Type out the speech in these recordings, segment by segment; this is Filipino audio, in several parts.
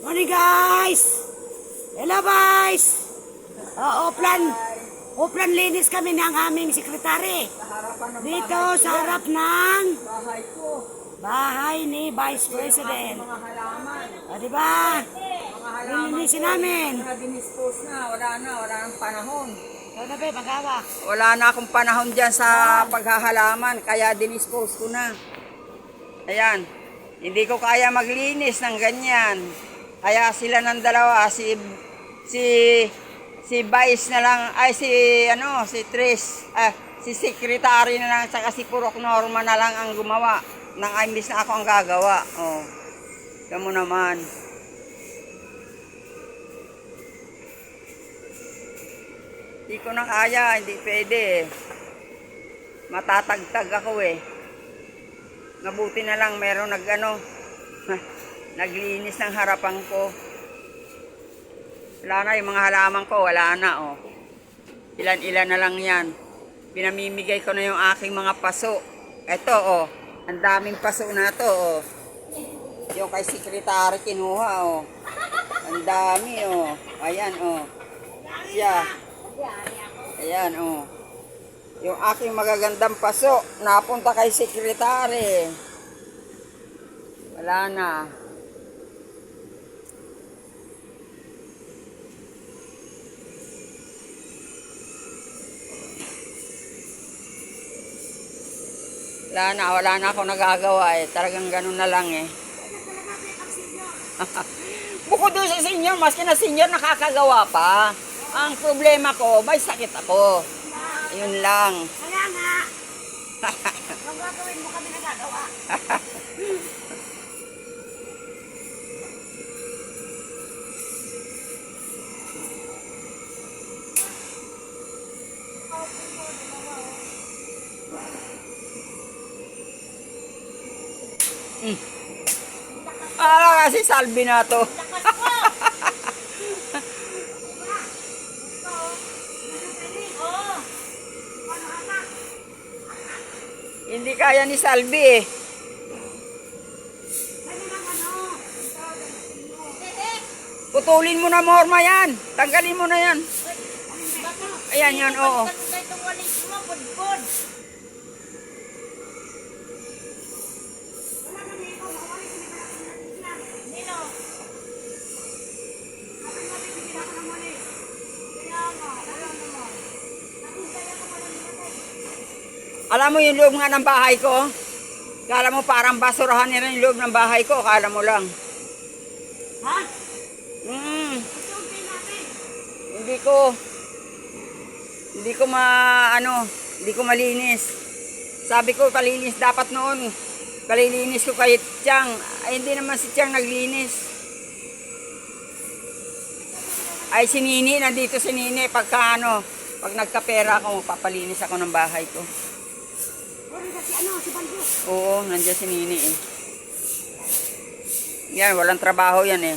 Morning guys! Hello guys! Uplan linis kami ng aming sekretary. Dito sa harap ng bahay ni Vice President. O diba? Lilinisin namin. Dinispose na, wala nang panahon. Ano ba, magawa? Wala na akong panahon dyan sa paghahalaman, kaya dinispose ko na. Ayan, hindi ko kaya maglinis ng ganyan. Kaya sila ng dalawa, si Vice na lang, si Tris, si Secretary na lang, saka si Purok Norma na lang ang gumawa. Nang imbis na ako ang gagawa. Oh, kamu naman. Hindi ko na kaya, hindi pwede. Matatagtag ako eh. Mabuti na lang meron naglinis ng harapan ko. Wala na yung mga halaman ko, wala na oh. Ilan-ilan na lang yan. Pinamimigay ko na yung aking mga paso. Eto oh, ang daming paso na to oh. Yung kay Secretary kinuha oh. Ang dami oh. Ayan oh. Siya. Ayan oh. Yung aking magagandang paso napunta kay Secretary. Wala na. Wala na ako nagagawa eh. Talagang ganun na lang eh. Bukod doon sa senior, maski na senior nakakagawa pa. Ang problema ko, may sakit ako. Yun lang. Kaya nga. Kung gagawin mo kami nagagawa. Kasi salbi na to. Hindi kaya ni Salbi eh. Putulin mo na Morma yan. Tanggalin mo na yan. Ayan yan, oo. Alam mo yung loob nga ng bahay ko? Kala mo parang basurahan nila yung loob ng bahay ko. Kala mo lang. Ha? Hindi ko malinis. Sabi ko palilinis dapat noon. Palilinis ko kay Tiang. Ay hindi naman si Tiang naglinis. Ay si Nini, nandito si Nini pag nagkapera ako, magpapalinis ako ng bahay ko. Si Baldo. Oo, nandiyan si Nini eh. Yan, walang trabaho yan eh.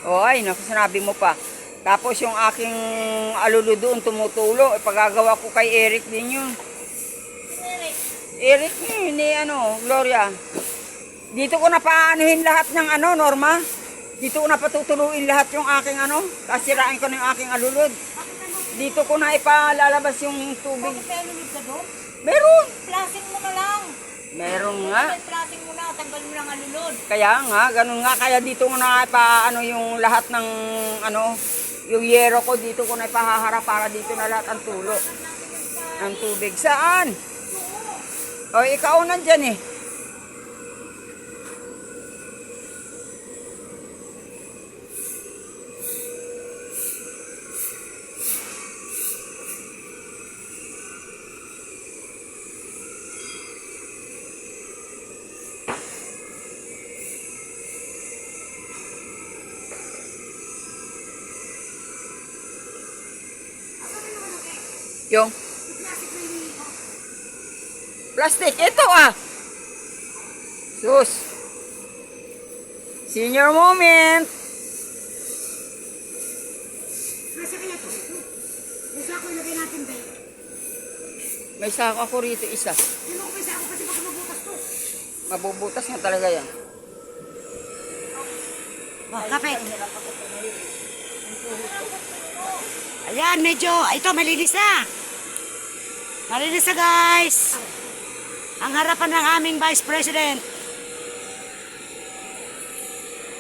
Oo, ay, naku, sinabi mo pa. Tapos yung aking alulo doon tumutulo, ipagagawa ko kay Eric din yun. Eric ni Gloria. Dito ko na paanuhin lahat ng Norma. Dito ko na patutuluin lahat yung aking kasirain ko na yung aking alulod. Dito ko na ipalalabas yung tubig. Bakit may alulod ka doon? Meron. Plastic mo na lang. Meron nga. Plastic mo na, tanggal mo lang alulod. Kaya nga, ganun nga. Kaya dito ko na yung lahat ng yung yero ko dito ko na ipahaharap para dito na lahat ang tulo. Ang tubig. Saan? O, ikaw nandyan eh. Yung plastic, ito sus, senior moment. Yung sako ilagay natin, be. May sako ako rito isa. Sino ko may sako kasi baka mabutas to. Mabubutas na talaga yan. Oh, kapit. Ayan, medyo, ito, malinis na. Malinis na, guys. Ang harapan ng aming Vice President.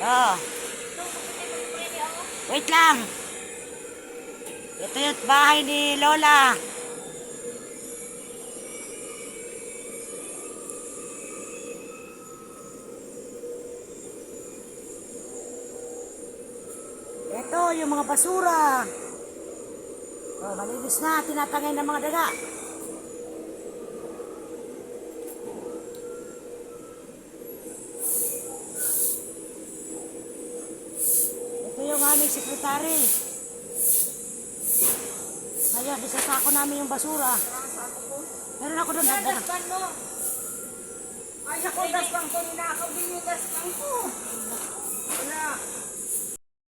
Oh. Wait lang. Ito yung bahay ni Lola. Ito yung mga basura. Oh, malinis na. Tinatangay ng mga daga. Ito yung aming sekretary. Ngayon, isasako namin yung basura. Meron ako doon. Daspan mo. Ay, ako, daspan ko. Ninakaw din yung daspan ko.